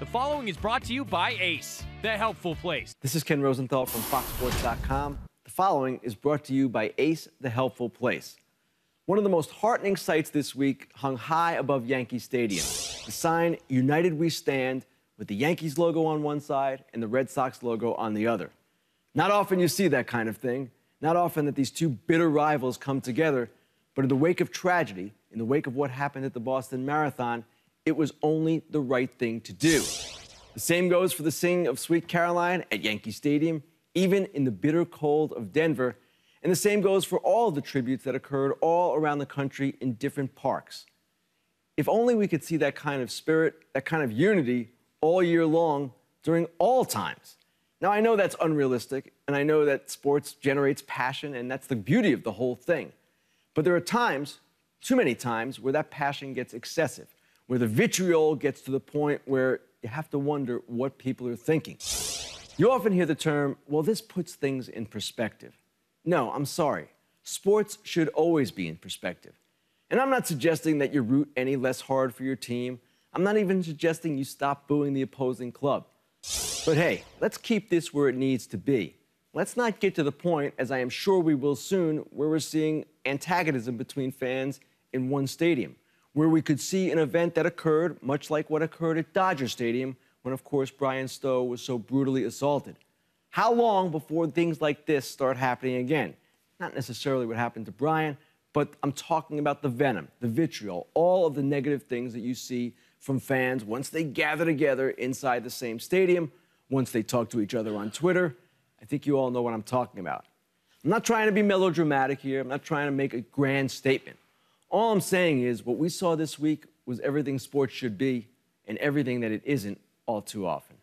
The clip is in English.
The following is brought to you by Ace, the helpful place. This is Ken Rosenthal from FoxSports.com. The following is brought to you by Ace, the helpful place. One of the most heartening sights this week hung high above Yankee Stadium. The sign, United We Stand, with the Yankees logo on one side and the Red Sox logo on the other. Not often you see that kind of thing. Not often that these two bitter rivals come together. But in the wake of tragedy, in the wake of what happened at the Boston Marathon, it was only the right thing to do. The same goes for the singing of Sweet Caroline at Yankee Stadium, even in the bitter cold of Denver. And the same goes for all of the tributes that occurred all around the country in different parks. If only we could see that kind of spirit, that kind of unity all year long during all times. Now, I know that's unrealistic, and I know that sports generates passion, and that's the beauty of the whole thing. But there are times, too many times, where that passion gets excessive, where the vitriol gets to the point where you have to wonder what people are thinking. You often hear the term, well, this puts things in perspective. No, I'm sorry. Sports should always be in perspective. And I'm not suggesting that you root any less hard for your team. I'm not even suggesting you stop booing the opposing club. But hey, let's keep this where it needs to be. Let's not get to the point, as I am sure we will soon, where we're seeing antagonism between fans in one stadium, where we could see an event that occurred, much like what occurred at Dodger Stadium, when, of course, Brian Stowe was so brutally assaulted. How long before things like this start happening again? Not necessarily what happened to Brian, but I'm talking about the venom, the vitriol, all of the negative things that you see from fans once they gather together inside the same stadium, once they talk to each other on Twitter. I think you all know what I'm talking about. I'm not trying to be melodramatic here. I'm not trying to make a grand statement. All I'm saying is what we saw this week was everything sports should be and everything that it isn't all too often.